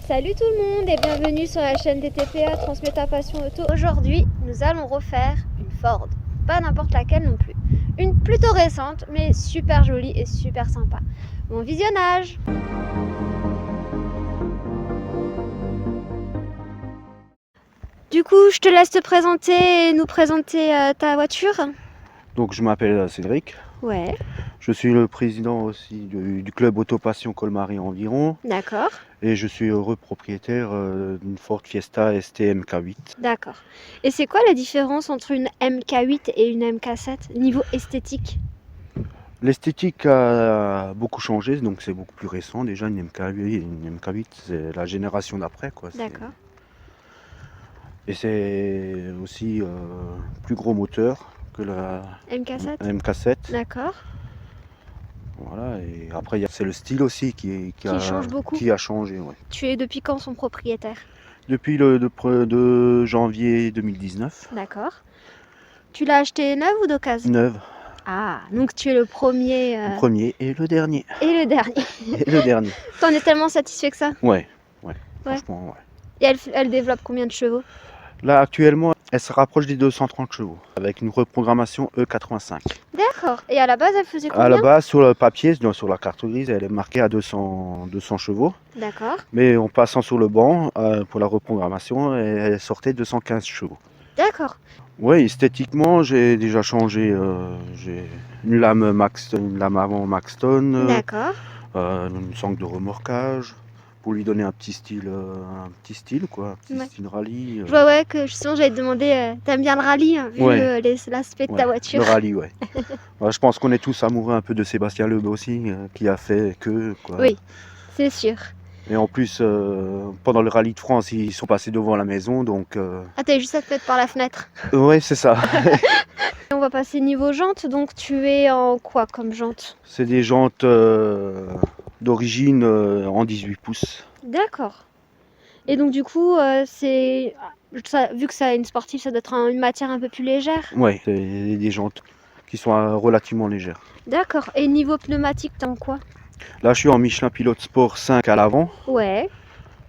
Salut tout le monde et bienvenue sur la chaîne DTPA Transmets ta passion auto. Aujourd'hui, nous allons refaire une Ford. Pas n'importe laquelle non plus. Une plutôt récente, mais super jolie et super sympa. Bon visionnage! Du coup, je te laisse te présenter et nous présenter ta voiture. Donc je m'appelle Cédric, Ouais, je suis le président aussi du club Autopassion Colmar Environ d'accord, et je suis heureux propriétaire d'une Ford Fiesta ST MK8. d'accord. Et c'est quoi la différence entre une MK8 et une MK7 niveau esthétique? L'esthétique a beaucoup changé, donc c'est beaucoup plus récent déjà. Une MK8 c'est la génération d'après quoi. D'accord. Et c'est aussi plus gros moteur que la MK7? MK7. D'accord. Voilà, et après c'est le style aussi qui Change beaucoup. a changé. Ouais. Tu es depuis quand son propriétaire? Depuis le 2 janvier 2019. D'accord. Tu l'as acheté neuf ou d'occasion? Neuve, Ah, donc tu es le premier le premier et le dernier. et le dernier. Et le dernier. T'en es tellement satisfait que ça? Ouais, Ouais. franchement, ouais. Et elle développe combien de chevaux? Là, actuellement, elle se rapproche des 230 chevaux, avec une reprogrammation E85. D'accord. Et à la base, elle faisait À la combien? base, sur le papier, sur la carte grise, elle est marquée à 200 chevaux. D'accord. Mais en passant sur le banc, pour la reprogrammation, elle sortait 215 chevaux. D'accord. Oui, esthétiquement, j'ai déjà changé. J'ai une lame avant Maxton, D'accord. une sangle de remorquage, pour lui donner un petit style quoi, un petit Ouais. style rallye. Je vois ouais que sinon j'allais te demander, t'aimes bien le rallye, hein, vu Ouais. l'aspect de Ouais, ta voiture. le rallye, ouais. Ouais, je pense qu'on est tous amoureux un peu de Sébastien Loeb aussi, qui a fait que quoi. Oui, c'est sûr. Et en plus, pendant le rallye de France, ils sont passés devant la maison, donc. Ah, t'as juste à te mettre par la fenêtre. Ouais, c'est ça. On va passer niveau jantes, donc tu es en quoi comme jante? C'est des jantes d'origine en 18 pouces. D'accord. Et donc du coup, vu que ça a une sportive, ça doit être une matière un peu plus légère. Ouais, c'est des jantes qui sont relativement légères. D'accord. Et niveau pneumatique, t'es en quoi? Là, je suis en Michelin Pilot Sport 5 à l'avant Ouais.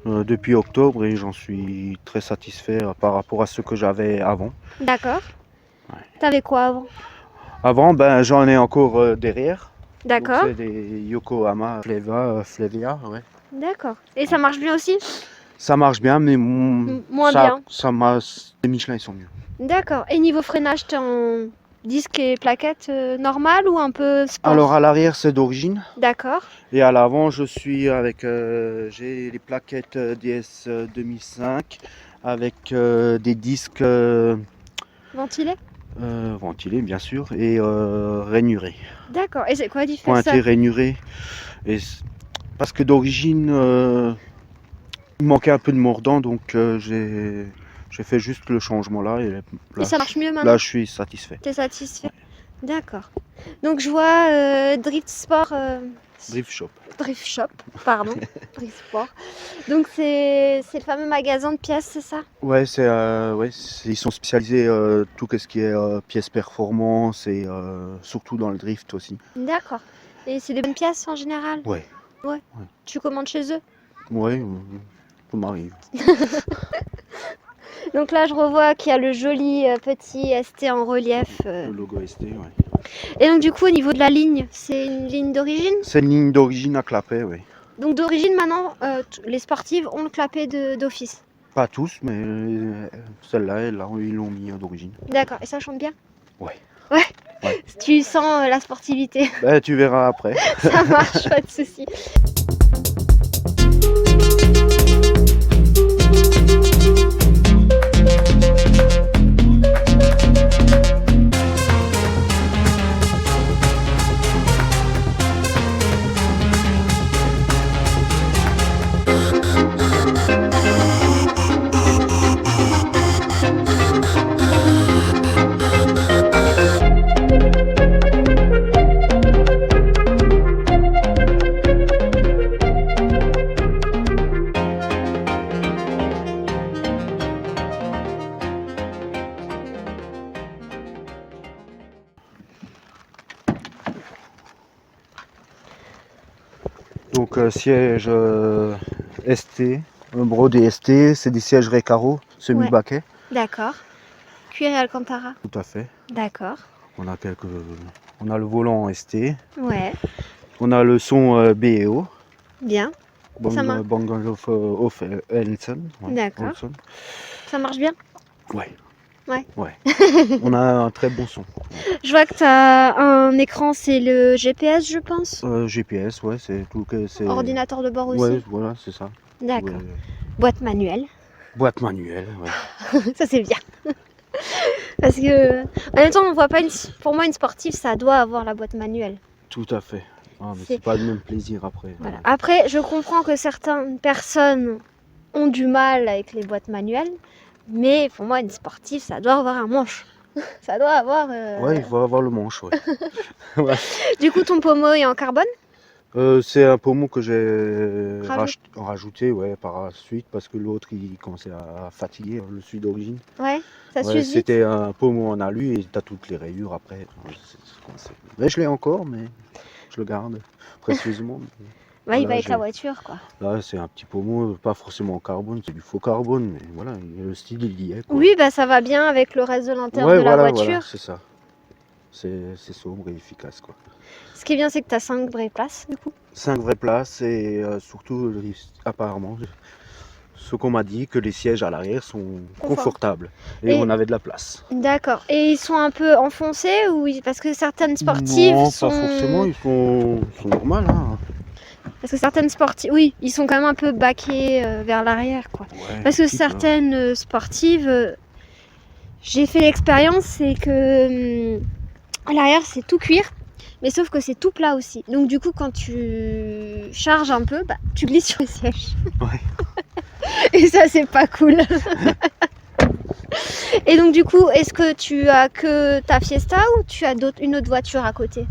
depuis octobre et j'en suis très satisfait par rapport à ce que j'avais avant. D'accord. Ouais. T'avais quoi avant? Avant, ben, j'en ai encore derrière. D'accord. Donc, c'est des Yokohama Flavia, ouais. D'accord. Et ça marche bien aussi? Ça marche bien, mais Moins bien. les Michelin ils sont mieux. D'accord. Et niveau freinage, t'es en disque et plaquettes normales ou un peu sport? Alors à l'arrière c'est d'origine D'accord. et à l'avant je suis avec j'ai les plaquettes DS 2005 avec des disques Ventilé? ventilés bien sûr et rainurés. D'accord. Et c'est quoi la différence? Pointés, rainurés. Parce que d'origine il manquait un peu de mordant donc j'ai fait juste le changement là et Et ça marche mieux maintenant? là je suis satisfait. T'es satisfait? D'accord. Donc je vois Drift Sport, Drift Shop. Drift Shop, pardon, Drift Sport. Donc c'est le fameux magasin de pièces, c'est ça? Ouais, ils sont spécialisés tout ce qui est pièces performance et surtout dans le drift aussi. D'accord. Et c'est des bonnes pièces en général? Ouais, Ouais. Tu commandes chez eux? ouais, tout m'arrive. Donc là je revois qu'il y a le joli petit ST en relief. Le logo ST, ouais. Et donc du coup au niveau de la ligne, c'est une ligne d'origine? C'est une ligne d'origine à clapet, oui. Donc d'origine maintenant, les sportives ont le clapet d'office. Pas tous, mais celle-là, ils l'ont mis d'origine. D'accord. Et ça chante bien? Ouais. Ouais. Ouais. Tu sens la sportivité. Ben, tu verras après. Ça marche, pas de souci. Donc siège ST Bro DST, c'est des sièges Recaro, semi-baquets. D'accord. Cuir et Alcantara. Tout à fait. D'accord. On a le volant en ST. Ouais. On a le son B&O. Bien. Ça marche. Bang of Olufsen. Ouais, D'accord. Olufsen. Ça marche bien? Ouais. Ouais. On a un très bon son. Je vois que tu as un écran, c'est le GPS, je pense. GPS, ouais, c'est tout. C'est... Ordinateur de bord aussi. Ouais, voilà, c'est ça. D'accord. Ouais. Boîte manuelle. Boîte manuelle, ouais. Ça c'est bien. Parce que en même temps, on voit pas pour moi une sportive, ça doit avoir la boîte manuelle. Tout à fait. Ah, mais C'est- c'est pas le même plaisir après. Voilà. Après, je comprends que certaines personnes ont du mal avec les boîtes manuelles, mais pour moi, une sportive, ça doit avoir un manche. Ça doit avoir. Ouais, il faut avoir le manche, ouais. Ouais. Du coup, ton pommeau est en carbone? C'est un pommeau que j'ai Rajouté. rajouté par la suite parce que l'autre il commençait à fatiguer, le celui d'origine. Ouais, ça Ouais, s'use vite. c'était un pommeau en alu et t'as toutes les rayures après. Mais je l'ai encore, mais je le garde précieusement. Ouais, il Voilà, va avec la voiture, quoi. Là, c'est un petit pommeau, pas forcément en carbone, c'est du faux carbone, mais voilà, le style il y est, quoi. Oui, bah ça va bien avec le reste de l'intérieur Ouais, de la voilà, voiture. c'est ça. C'est sobre et efficace, quoi. Ce qui est bien, c'est que tu as 5 vraies places, du coup. 5 vraies places et surtout, apparemment, ce qu'on m'a dit, que les sièges à l'arrière sont confortables et on avait de la place. D'accord. Et ils sont un peu enfoncés ou parce que certaines sportives non, sont... pas forcément, ils sont normaux. Hein. Parce que certaines sportives, oui, ils sont quand même un peu baqués vers l'arrière, quoi. Ouais, Parce que certaines sportives, j'ai fait l'expérience, c'est que à l'arrière c'est tout cuir, mais sauf que c'est tout plat aussi. Donc du coup, quand tu charges un peu, bah, tu glisses sur les sièges. Ouais. Et ça, c'est pas cool. Et donc du coup, est-ce que tu as que ta Fiesta ou tu as une autre voiture à côté?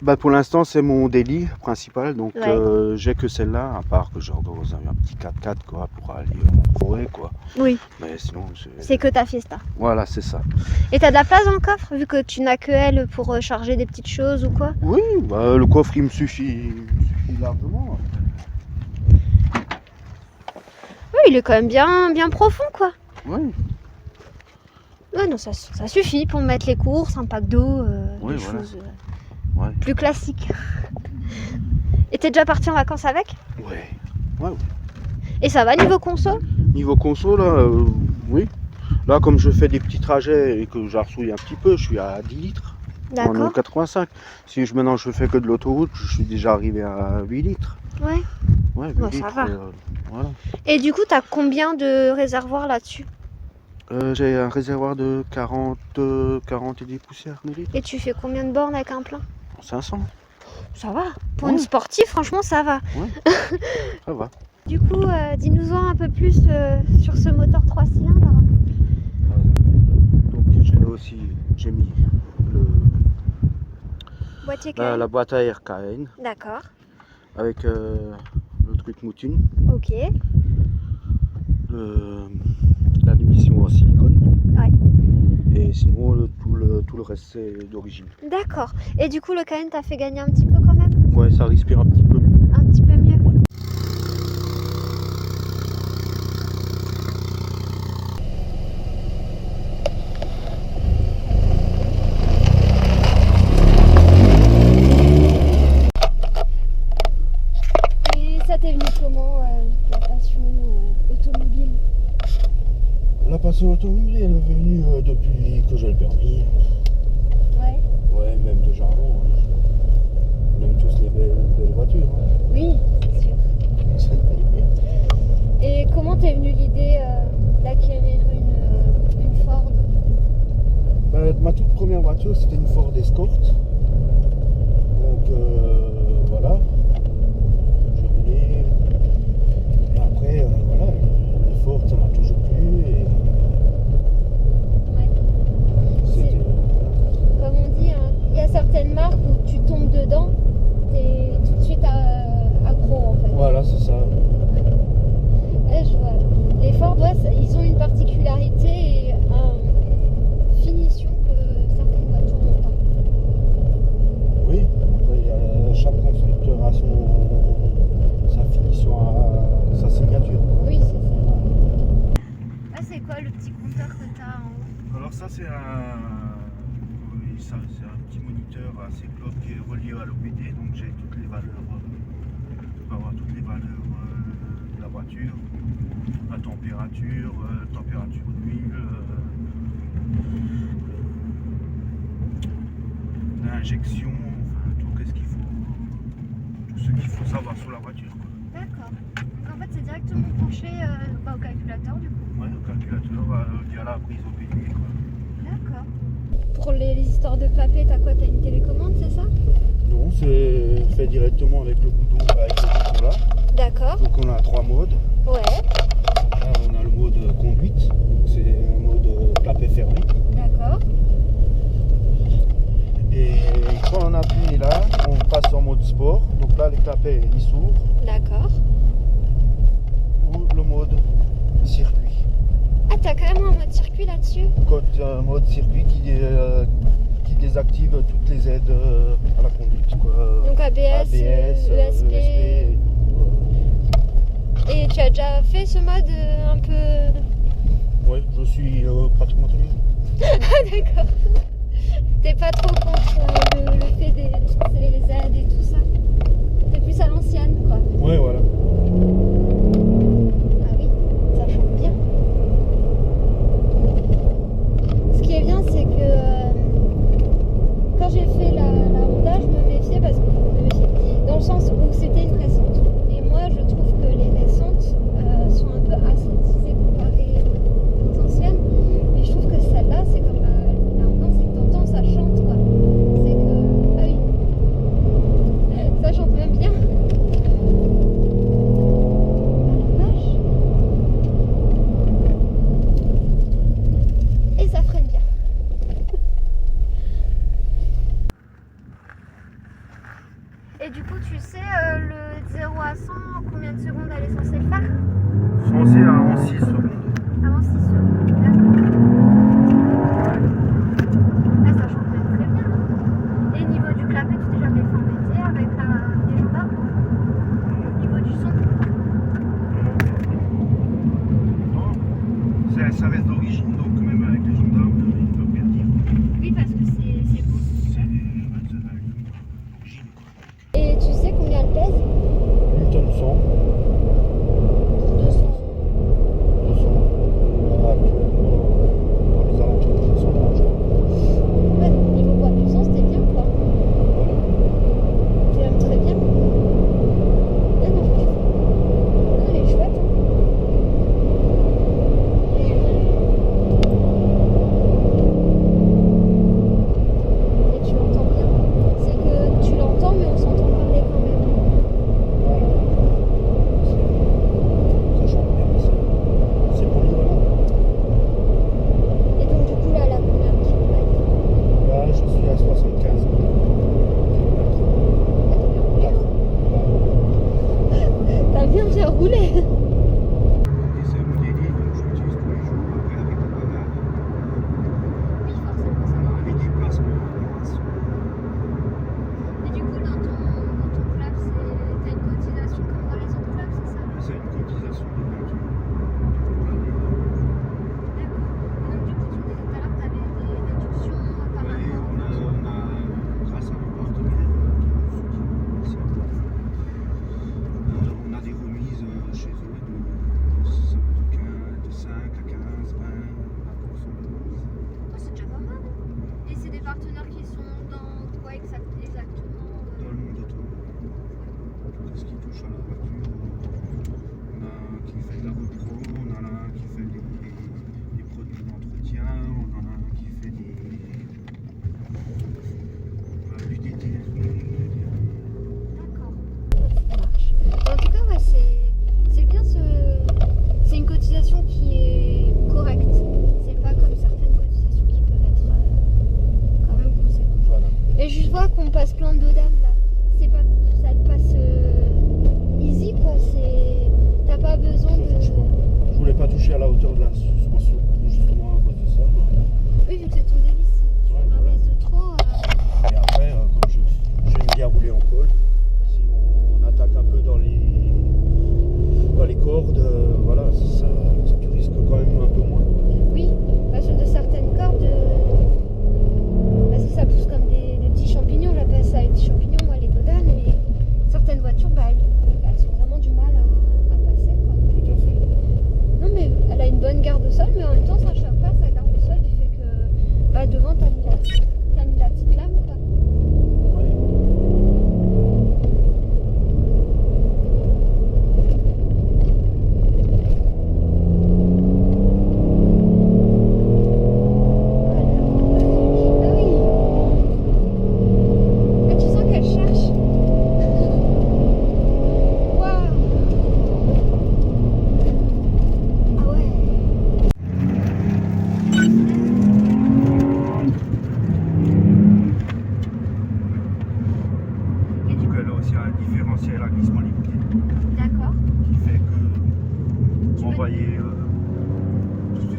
Bah pour l'instant c'est mon daily principal, donc Ouais. j'ai que celle-là, à part que j'ai encore un petit 4x4 quoi, pour aller en forêt quoi. Oui. Mais sinon c'est que ta Fiesta. Voilà, c'est ça. Et t'as de la place dans le coffre vu que tu n'as que elle pour charger des petites choses ou quoi? Oui, bah le coffre il me suffit largement. Oui, il est quand même bien profond, quoi. Oui. Ouais, non, ça suffit pour mettre les courses, un pack d'eau, Oui, des voilà. choses Ouais. plus classiques. Et t'es déjà parti en vacances avec? Ouais. Ouais. Et ça va niveau conso? Niveau conso là, oui. Là comme je fais des petits trajets et que j'arsouille un petit peu, je suis à 10 litres. En D'accord. 85. Si maintenant je fais que de l'autoroute, je suis déjà arrivé à 8 litres. Ouais. Ouais, 8 Bon, litres. ça va. Voilà. Et du coup, t'as combien de réservoirs là-dessus? J'ai un réservoir de 40 et des poussières de litres. Et tu fais combien de bornes avec un plein? 500. Ça va. Pour Ouais. une sportive, franchement, ça va. Ça va. Du coup, dis-nous-en un peu plus sur ce moteur 3 cylindres. Donc j'ai mis Boîtier la boîte à air KN D'accord. avec le truc Moutin, Ok. la division en silicone. Ouais. Et sinon tout le reste c'est d'origine. D'accord. Et du coup, le Cayenne t'a fait gagner un petit peu quand même? Ouais, ça respire un petit peu mieux. Un petit peu mieux. Et ça t'est venu comment, la passion automobile? La passion automobile elle est venue depuis que j'ai le permis. Ouais. Ouais, même déjà avant. Hein. On aime tous les belles voitures. Hein. Oui, c'est sûr. Et comment t'es venue l'idée d'acquérir une Ford? Ma toute première voiture c'était une Ford Escort. Donc voilà. J'ai roulé. Et après voilà, les Ford ça m'a toujours plu. Et Ouais. c'était. Comme on dit, hein, il y a certaines marques où tu tombes dedans, t'es tout de suite accro en fait. Voilà, c'est ça. Ouais, je vois. Les Ford, ouais, ils ont une particularité et une finition que certaines voitures n'ont pas. Oui, après chaque constructeur a son moniteur à Cyclope qui est relié à l'OBD, donc j'ai toutes les valeurs, je peux avoir toutes les valeurs de la voiture, la température d'huile, l'injection, enfin tout ce qu'il faut, tout ce qu'il faut savoir sur la voiture. D'accord. Donc en fait, c'est directement branché au calculateur du coup. Ouais, le calculateur via la prise OBD. D'accord. Pour les histoires de clapet, t'as quoi? T'as une télécommande, c'est ça? Non, c'est fait directement avec le bouton, avec ce bouton là. D'accord. Donc on a 3 modes. Ouais. Là, on a le mode conduite, donc c'est un mode clapet fermé. D'accord. Et quand on appuie là, on passe en mode sport. Donc là, les clapets ils s'ouvrent. D'accord. Ou le mode circuit. Ah, t'as carrément un mode circuit là-dessus? Un mode circuit qui désactive toutes les aides à la conduite. Quoi. Donc ABS, ESP. Et tu as déjà fait ce mode un peu... Oui, je suis pratiquement tous les jours. Ah d'accord. T'es pas trop contre le fait de toutes les aides et tout ça? T'es plus à l'ancienne quoi? Ouais, voilà. Ah oui, ça change bien. Ce qui est bien, c'est que quand j'ai fait la Honda, je me méfiais parce que je me méfiais dans le sens où c'était une récente. Et moi, je trouve que les récentes sont un peu aseptisées comparées aux anciennes. Mais je trouve que celle-là, c'est comme la Honda, c'est que t'entends, ça chante quoi. C'est que ah oui, ça chante même bien. Ah la vache. Et ça freine bien. Et du coup, tu sais, le 0 à 100, combien de secondes elle est censée le faire? Censé en 6 secondes. Avant 6 secondes, d'accord. Ah, ça chante même très bien. Et niveau du clapet, tu t'es jamais fait embêter avec les gendarmes? Au niveau du son? Non, ça reste d'origine, donc même avec les gendarmes, ils ne peuvent rien dire. Oui, parce que c'est beau. C'est d'origine quoi. Et tu sais combien elle pèse? 1 tonne 100. 200. bonne garde au sol, mais en même temps ça choque pas, ça garde au sol du fait que bah, devant t'as mis la petite lame quoi.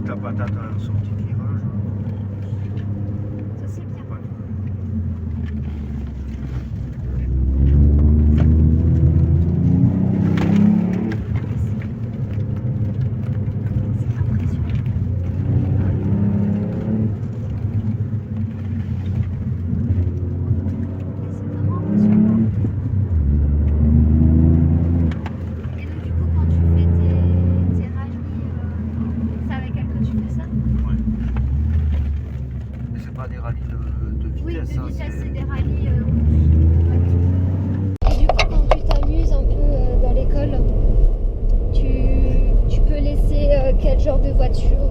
La patate à la sortie de virage. Ça c'est bien. C'est impressionnant. C'est vraiment impressionnant. Et donc du coup quand tu fais tes rallyes, c'est avec elle que tu fais ça? Ouais. Mais c'est pas des rallyes de vitesse. Oui, de hein, vitesse, c'est des rallyes. Et du coup, quand tu t'amuses un peu dans l'école, tu peux laisser quel genre de voiture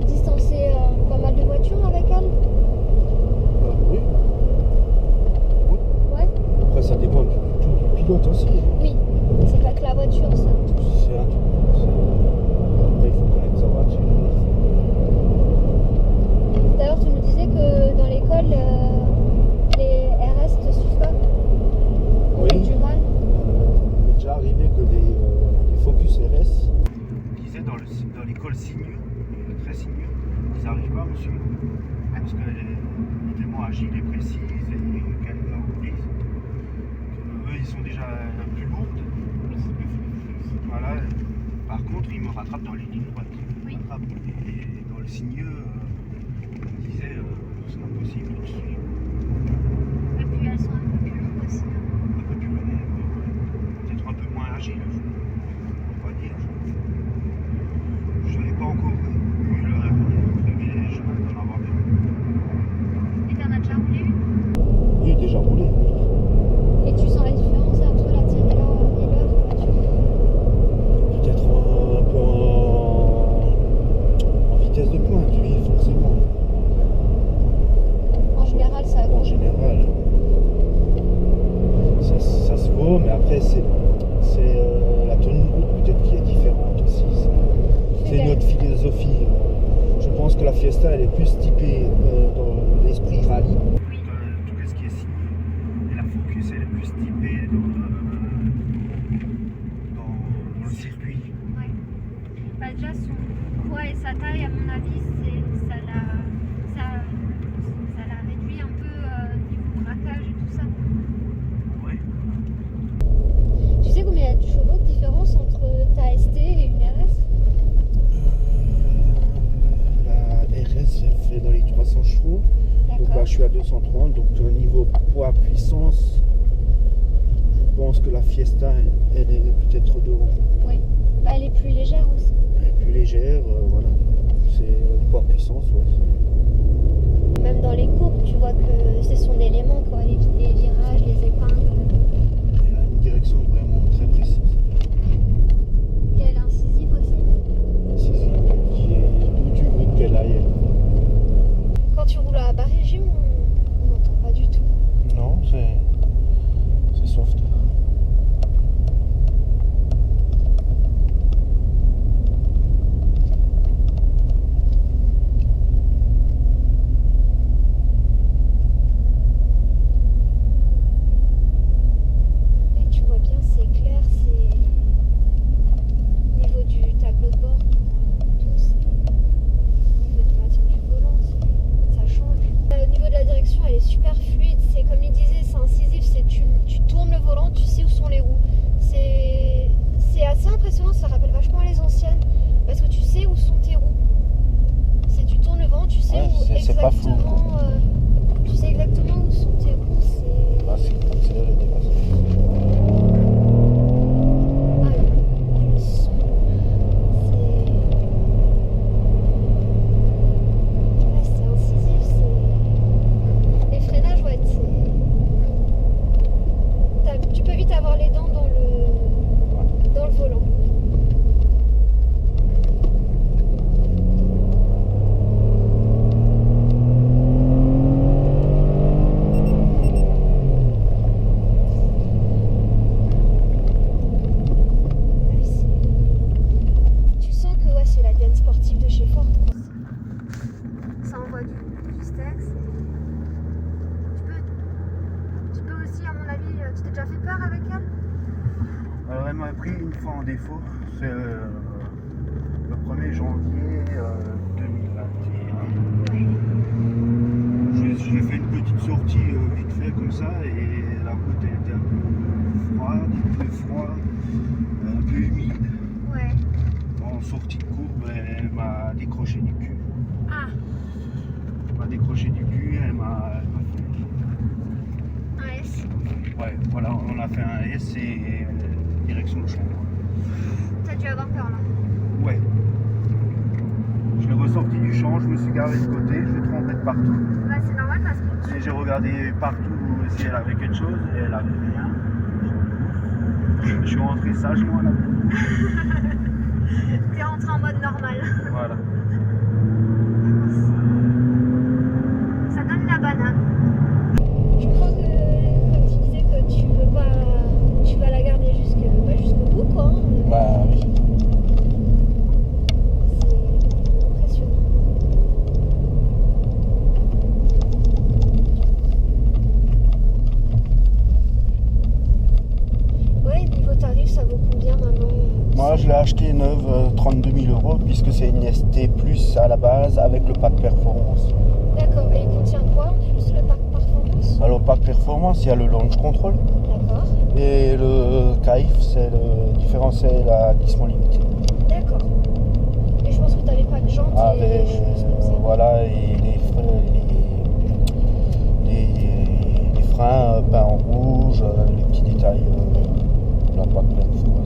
distancer pas mal de voitures avec elle? Oui. Ouais. Après, ça dépend du pilote aussi. Oui, c'est pas que la voiture, ça. C'est un tout. Après, il faut connaître sa voiture. D'ailleurs, tu nous disais que dans l'école, les RS te suivent pas? On a Oui. du mal. Il m'est déjà arrivé que des Focus RS, je disais dans l'école sinueux, très sinueux, ils n'arrivent pas à me suivre. Parce qu'elle est tellement agile et précise et qu'elle est en prise. Eux, ils sont déjà plus lourdes. Voilà. Par contre, ils me rattrapent dans les lignes droites. Oui. Et dans le sinueux, on disait c'est impossible de suivre. Et puis elles sont un peu plus longues aussi. Un peu plus long, peut-être un peu moins agile, on va dire. Je n'avais pas encore eu le privilège d'en avoir une. Et t'en as déjà roulé une? Oui, déjà roulé. Et tu sens la différence entre la tienne et leur voiture? Peut-être un peu en vitesse de pointe, oui, forcément. En général, ça En général, ça se vaut, mais après, c'est la tenue de route peut-être qui est différente aussi. C'est une autre philosophie. Je pense que la Fiesta, elle est plus typée dans l'esprit rallye. Tout ce qui est signé. Et la Focus, elle est plus typée dans le circuit. Ouais. Bah, déjà, son poids et sa taille, à mon avis, ça la réduit un peu niveau braquage et tout ça. Oui. Tu sais combien il y a de chevaux de différence entre ta ST et une RS? La RS, elle fait dans les 300 chevaux. Donc là, D'accord. je suis à 230. Donc, niveau poids-puissance, je pense que la Fiesta, elle est peut-être devant. Oui. Bah, elle est plus légère aussi. Elle est plus légère, voilà. C'est poids-puissance, ouais. Même dans les courbes, tu vois que c'est son élément, quoi. Les virages, les épingles. Elle a une direction vraiment très précise. Et elle est incisive aussi. Qui est d'où tu veux qu'elle aille. Quand tu roules à bas régime, on n'entend pas du tout. Non, c'est soft. pris une fois en défaut, c'est le 1er janvier 2021. J'ai fait une petite sortie vite fait comme ça et la route était un peu froide, un peu humide. Ouais. En sortie de courbe, elle m'a décroché du cul. Ah, Elle m'a décroché du cul, elle m'a fait. un S. Ouais, voilà, on a fait un S et direction le champ. T'as dû avoir peur là. Ouais. Je l'ai ressorti du champ, je me suis garé de côté, je l'ai trempé de partout. Bah, c'est normal parce que Et j'ai regardé partout si elle avait quelque chose et elle avait rien. Je suis rentré sagement à la maison. t'es rentré en mode normal. Voilà. Ça donne la banane. Je crois que, comme tu disais, que tu vas la garder jusqu'au bout, quoi. Bah oui. C'est impressionnant. Ouais, niveau tarif, ça vaut combien maintenant? Moi je l'ai acheté neuve 32 000 € puisque c'est une ST Plus à la base avec le pack performance. D'accord, et il contient quoi en plus le pack performance? Alors le pack performance, il y a le launch control D'accord, et le KAIF, c'est le différentiel à glissement limité. d'accord. Et je pense que tu n'avais pas de jantes et Avec choses comme ça. voilà, et les freins peints en rouge, les petits détails de la pack perf, quoi.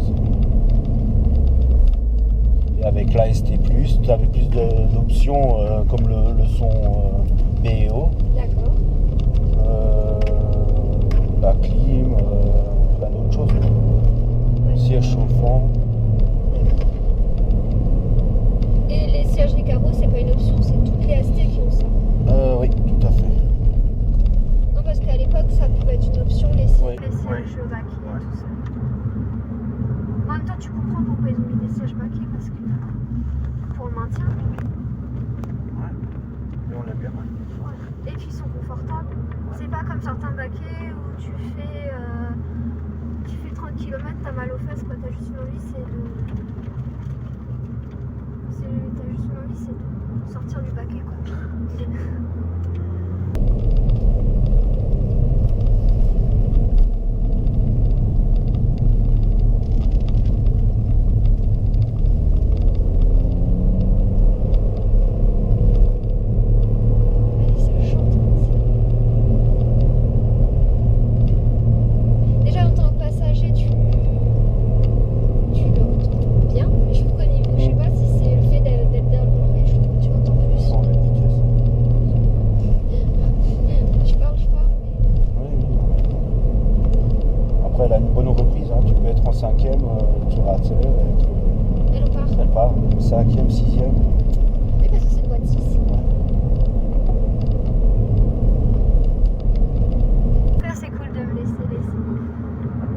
Et avec la ST+, tu avais plus d'options comme le son PEO, D'accord. la clim, plein d'autres choses. Ouais. Siège chauffant. Et les sièges Recaro, c'est pas une option, c'est toutes les ST qui ont ça. Oui, tout à fait. Non, parce qu'à l'époque, ça pouvait être une option, les Oui, sièges oui. baquets Ouais. et tout ça. En même temps, tu comprends pourquoi ils ont mis des sièges baquets, parce que pour le maintien. Ouais. Et on l'aime bien. Ouais. Et puis ils sont confortables. C'est pas comme certains baquets où tu fais 30 km, t'as mal aux fesses, quoi. T'as juste une envie, c'est de sortir du baquet, quoi. Allez, ça chante. Déjà en tant que passager, tu le entends bien, mais je trouve qu'au niveau, je sais pas si c'est le fait d'être derrière le volant, mais je trouve que tu l'entends plus. Sans la vitesse. Je parle, Oui. Après, elle a une bonne reprise. Hein. Tu peux être en 5e, tu accélères, elle repart. elle part. 5e, 6e. Oui, parce que c'est une boîte 6. Là, c'est cool de me laisser. Pas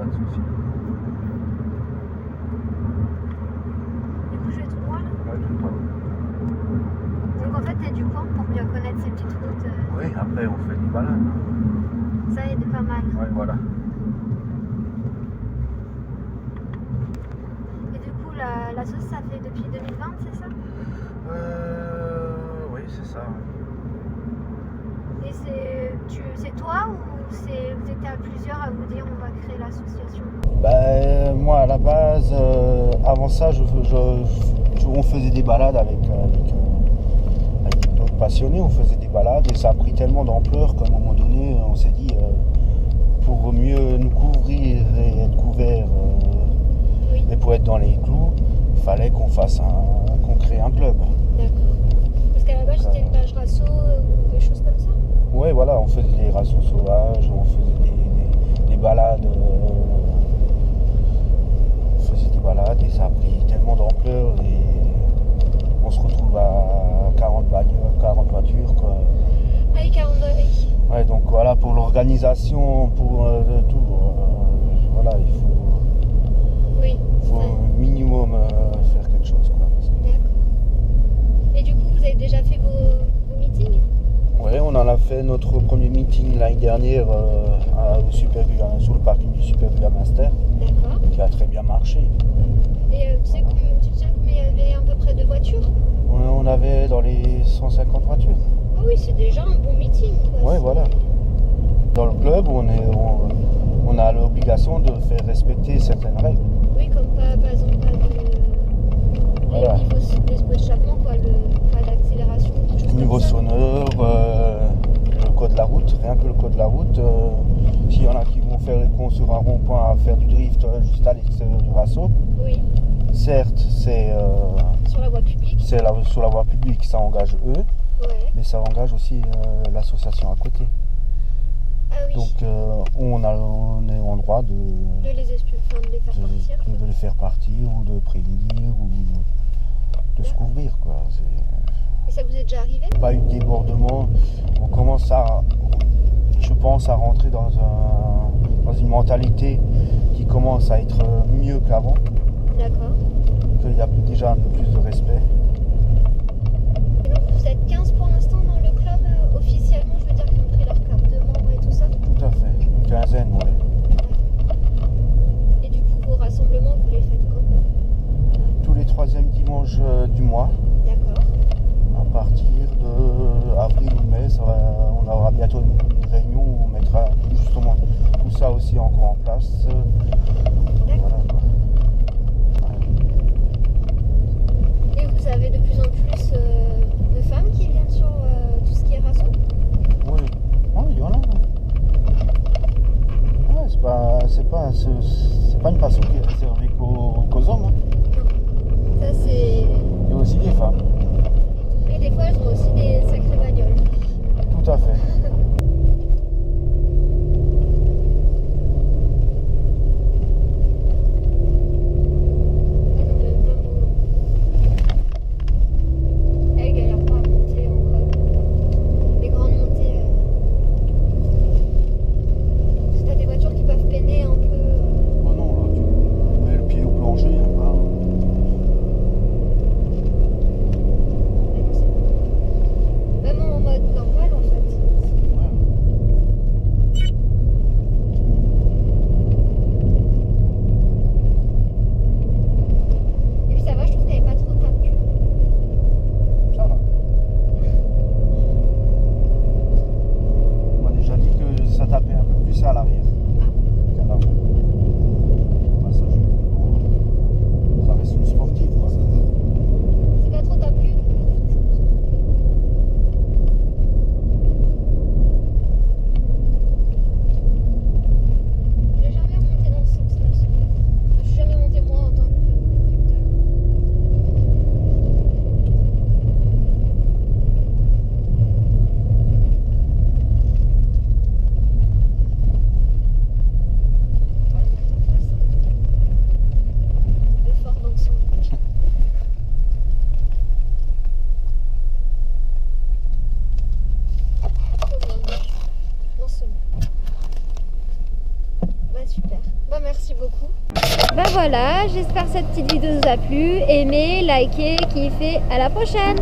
de soucis. Du coup, je vais tout droit là. Ouais, tout le temps. Donc en fait, t'es du coin pour mieux connaître ces petites routes. Oui, après, on fait des balades. Ça aide pas mal. Ouais, voilà. Et du coup, la sauce, ça fait depuis 2020, c'est ça? Oui, c'est ça. Et c'est toi ou vous étiez à plusieurs à vous dire on va créer l'association? Ben, moi, à la base, avant ça, on faisait des balades avec d'autres passionnés. On faisait des balades et ça a pris tellement d'ampleur qu'à un moment donné, on s'est dit, pour mieux nous couvrir et être couverts Oui, et pour être dans les clous, il fallait qu'on crée un club. d'accord. Parce qu'à la base, c'était une page rasso ou des choses comme ça? Ouais, voilà, on faisait des rations sauvages, on faisait des balades. On faisait des balades et ça a pris tellement d'ampleur et on se retrouve à 40 voitures, quoi. Allez, 42, oui. Ouais, donc voilà, pour l'organisation, pour tout, voilà, il Oui, faut au minimum faire quelque chose, quoi. d'accord. Et du coup, vous avez déjà fait vos meetings? Ouais, on en a fait notre premier meeting l'année dernière au Super U, sur le parking du Super U à Münster, D'accord. qui a très bien marché. Et tu sais combien il y avait à peu près de voitures? On avait dans les 150 voitures. Ah oui, c'est déjà un bon meeting, quoi. Ouais, voilà. Dans le club, on a l'obligation de faire respecter certaines règles. Oui, comme par exemple pas de... Voilà. Les niveaux d'échappement, quoi, pas d'accélération, quelque chose Niveau comme ça. sonneur, le code de la route, rien que le code de la route. S'il y en a qui vont faire les cons sur un rond-point à faire du drift juste à l'extérieur du raceau, Oui, certes, c'est sur la voie publique. sur la voie publique, ça engage eux, Ouais. mais ça engage aussi l'association à côté. Ah oui, Donc on est en droit de les de les faire partir. de les faire partir ou de prévenir ou de se couvrir, quoi. Et ça vous est déjà arrivé? Pas eu de débordement. On commence je pense, à rentrer dans une mentalité qui commence à être mieux qu'avant. D'accord. Qu'il y a déjà un peu plus de respect. Et donc vous êtes 15 pour l'instant dans le club officiellement, je veux dire qu'ils ont pris leur carte de membre et tout ça? Tout à fait. Une quinzaine, ouais. Et du coup, vos rassemblements, vous les faites quand? Tous les troisièmes dimanches du mois. D'accord. À partir de avril ou mai, on aura bientôt une réunion où on mettra justement tout ça aussi encore en place. D'accord. Voilà, quoi. Ouais. Et vous avez de plus en plus de femmes qui viennent sur tout ce qui est raceau? Oui, ouais, il y en a. Ouais, c'est pas une passion qui est réservée qu'aux hommes. Hein. Ça c'est... Il y a aussi des femmes. Et des fois, elles ont aussi des sacrées bagnoles. Tout à fait. Elle galère pas à monter en col. Les grandes montées. Si t'as des voitures qui peuvent peiner un peu. Oh non, là, tu mets le pied au plancher, il y a pas. Mais non, c'est... Même en mode normal en fait. Ouais. Et puis ça va, je trouve qu'elle est pas trop tape-cul. Ça va. On m'a déjà dit que ça tapait un peu plus à l'arrière qu'à l'avant. Ouais, ça reste une sportive, quoi. C'est pas trop tape-cul. Je l'ai jamais remonté dans ce sens-là. Je suis jamais montée moi en tant que conducteur. On va la mettre en place. Le fort d'ensemble. Trop bien. Non seulement. Bah super. Bah merci beaucoup. Bah voilà, j'espère que cette petite vidéo vous a plu. Aimez, likez, kiffez. À la prochaine.